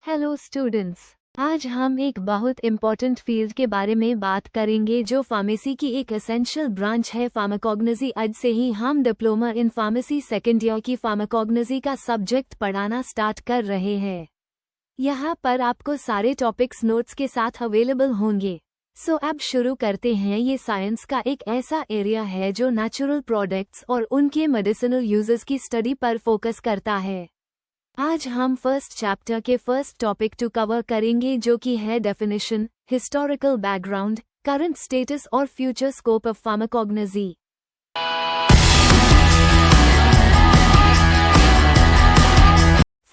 Hello students. आज हम एक बहुत इम्पॉर्टेंट फील्ड के बारे में बात करेंगे जो फार्मेसी की एक एसेंशियल ब्रांच है, फार्माकोग्नोसी। आज से ही हम diploma in pharmacy second year की फार्माकोग्नोसी का सब्जेक्ट पढ़ाना स्टार्ट कर रहे हैं। यहाँ पर आपको सारे टॉपिक्स नोट्स के साथ अवेलेबल होंगे। सो अब शुरू करते हैं। ये साइंस का एक ऐसा एरिया है जो नेचुरल प्रोडक्ट्स और उनके मेडिसिनल यूजेस की स्टडी पर फोकस करता है। आज हम फर्स्ट चैप्टर के फर्स्ट टॉपिक टू कवर करेंगे जो कि है definition, historical background, current status और future scope of pharmacognosy.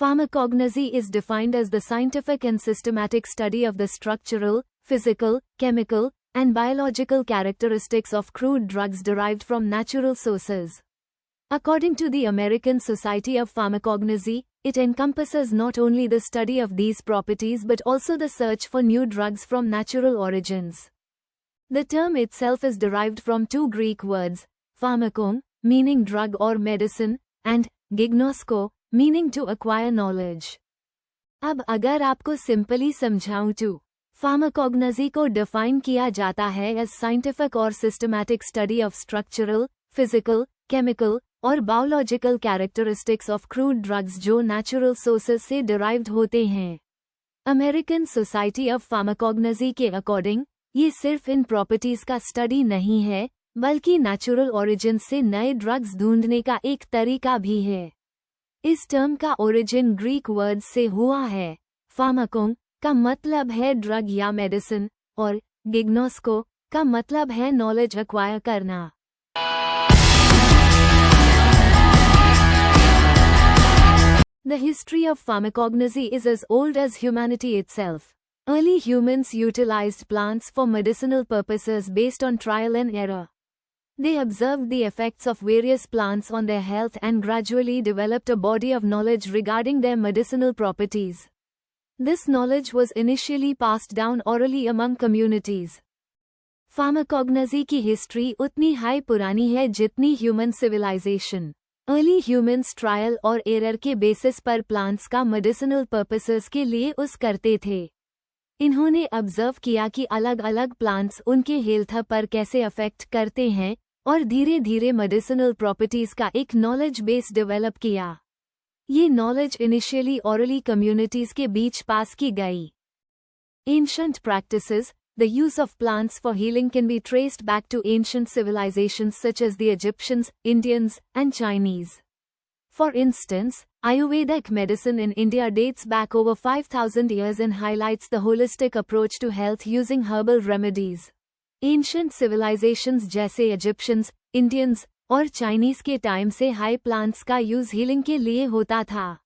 Pharmacognosy is defined as the scientific and systematic study of the structural, physical, chemical, and biological characteristics of crude drugs derived from natural sources. According to the American Society of Pharmacognosy, it encompasses not only the study of these properties but also the search for new drugs from natural origins. The term itself is derived from two Greek words, pharmakon, meaning drug or medicine, and gignosko, meaning to acquire knowledge. अब अगर आपको simply समझाऊं तो pharmacognosy को define किया जाता है as scientific और systematic study of structural, physical, chemical और biological characteristics of crude drugs जो नेचुरल सोर्सेज से डिराइव्ड होते हैं। अमेरिकन सोसाइटी ऑफ फार्माकोग्नोसी के अकॉर्डिंग ये सिर्फ इन प्रॉपर्टीज का स्टडी नहीं है बल्कि नेचुरल ओरिजिन से नए ड्रग्स ढूंढने का एक तरीका भी है। इस टर्म का ओरिजिन ग्रीक वर्ड से हुआ है। फार्माकोन का मतलब है ड्रग या मेडिसिन और गिग्नोस्को का मतलब है नॉलेज एक्वायर करना। The history of pharmacognosy is as old as humanity itself. Early humans utilized plants for medicinal purposes based on trial and error. They observed the effects of various plants on their health and gradually developed a body of knowledge regarding their medicinal properties. This knowledge was initially passed down orally among communities. Pharmacognosy की history उतनी हाई पुरानी है जितनी human civilisation. Early humans trial और error के basis पर plants का मेडिसिनल पर्पसेस के लिए यूज करते थे। इन्होंने ऑब्जर्व किया कि अलग अलग प्लांट्स उनके हेल्थ पर कैसे अफेक्ट करते हैं और धीरे धीरे मेडिसिनल प्रॉपर्टीज का एक नॉलेज बेस डेवलप किया। ये नॉलेज इनिशियली ओरली कम्युनिटीज के बीच पास की गई। Ancient practices, the use of plants for healing can be traced back to ancient civilizations such as the Egyptians, Indians, and Chinese. For instance, Ayurvedic medicine in India dates back over 5,000 years and highlights the holistic approach to health using herbal remedies. Ancient civilizations जैसे Egyptians, Indians, और Chinese के time से high plants का use healing के लिए होता था।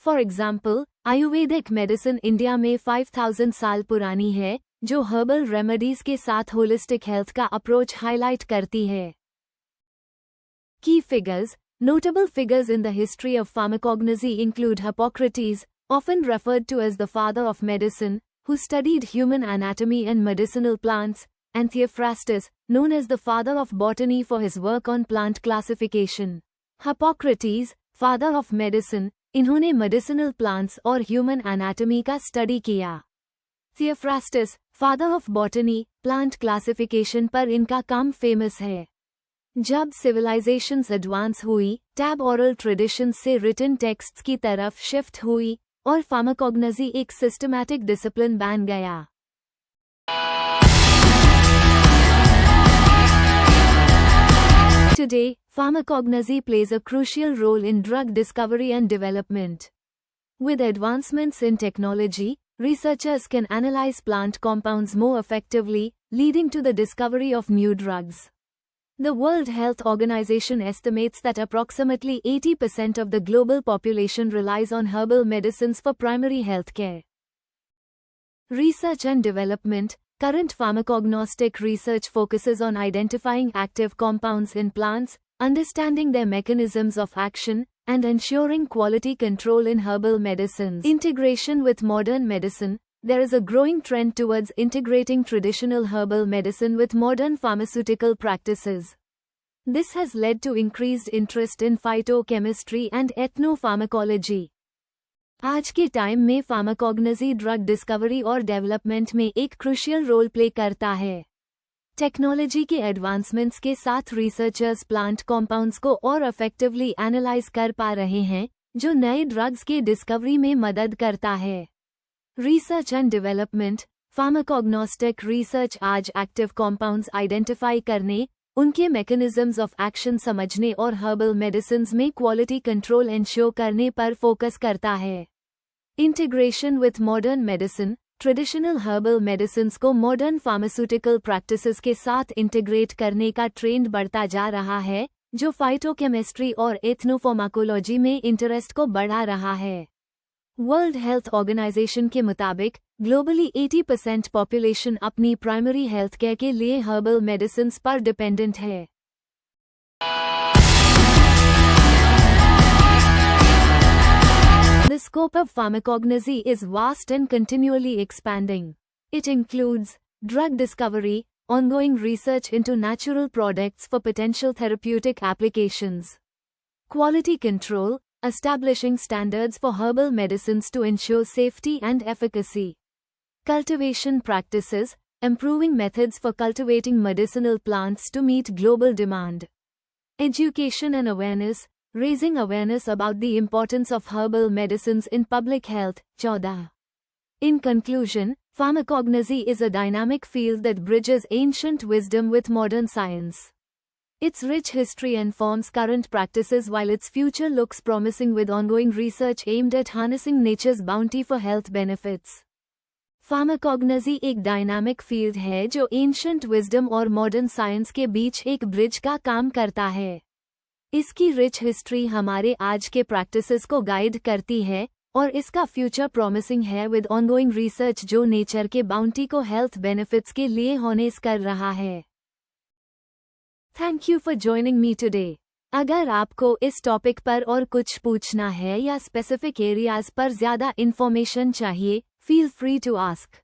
For example, Ayurvedic medicine India में 5,000 साल पुरानी है, जो हर्बल रेमेडीज के साथ होलिस्टिक हेल्थ का अप्रोच हाईलाइट करती है। Key figures, notable figures in the history of pharmacognosy include Hippocrates, often referred to as the father of medicine, who studied human anatomy and medicinal plants, and Theophrastus, known as the father of botany for his work on plant classification. Hippocrates, father of medicine, इन्होंने medicinal plants और human anatomy का study किया। Theophrastus, father of botany, plant classification पर इनका काम famous है। जब civilisations advance हुई, टैब ओरल ट्रेडिशंस से रिटन टेक्स्ट्स की तरफ शिफ्ट हुई और फार्माकोग्नोसी एक सिस्टमैटिक डिसिप्लिन बन गया। Today, pharmacognosy plays a crucial role in drug discovery and development. With advancements in technology, researchers can analyze plant compounds more effectively, leading to the discovery of new drugs. The World Health Organization estimates that approximately 80% of the global population relies on herbal medicines for primary health care. Research and development. Current pharmacognostic research focuses on identifying active compounds in plants, understanding their mechanisms of action, and ensuring quality control in herbal medicines. Integration with modern medicine. There is a growing trend towards integrating traditional herbal medicine with modern pharmaceutical practices. This has led to increased interest in phytochemistry and ethnopharmacology. आज के time में pharmacognosy drug discovery और development में एक crucial role play करता है। Technology के advancements के साथ रिसर्चर्स प्लांट कॉम्पाउंड्स को और इफेक्टिवली एनालाइज कर पा रहे हैं, जो नए ड्रग्स के डिस्कवरी में मदद करता है। रिसर्च एंड डेवलपमेंट फार्माकोग्नोस्टिक रिसर्च आज एक्टिव कॉम्पाउंड्स आइडेंटिफाई करने, उनके मैकेनिज्म्स ऑफ एक्शन समझने और हर्बल मेडिसिन्स में क्वालिटी कंट्रोल इंश्योर करने पर फोकस करता है। Integration with modern medicine traditional herbal medicines को मॉडर्न फार्मास्यूटिकल प्रैक्टिसेस के साथ इंटीग्रेट करने का ट्रेंड बढ़ता जा रहा है, जो फाइटोकेमिस्ट्री और एथनोफार्माकोलॉजी में इंटरेस्ट को बढ़ा रहा है। वर्ल्ड हेल्थ ऑर्गेनाइजेशन के मुताबिक ग्लोबली 80% पॉपुलेशन अपनी प्राइमरी हेल्थ केयर के लिए हर्बल मेडिसिन्स पर डिपेंडेंट है। The scope of pharmacognosy is vast and continually expanding. It includes drug discovery, ongoing research into natural products for potential therapeutic applications, quality control, establishing standards for herbal medicines to ensure safety and efficacy, cultivation practices, improving methods for cultivating medicinal plants to meet global demand, education and awareness, raising awareness about the importance of herbal medicines in public health. 14. In conclusion, pharmacognosy is a dynamic field that bridges ancient wisdom with modern science. Its rich history informs current practices while its future looks promising with ongoing research aimed at harnessing nature's bounty for health benefits. Pharmacognosy एक dynamic field है जो ancient wisdom और modern science के बीच एक bridge का काम करता है। इसकी रिच हिस्ट्री हमारे आज के प्रैक्टिसेस को गाइड करती है और इसका फ्यूचर प्रॉमिसिंग है विद ऑनगोइंग रिसर्च जो नेचर के बाउंटी को हेल्थ बेनिफिट्स के लिए हार्नेस कर रहा है। Thank you for joining me today. अगर आपको इस टॉपिक पर और कुछ पूछना है या स्पेसिफिक एरियाज पर ज्यादा इन्फॉर्मेशन चाहिए, फील फ्री टू आस्क।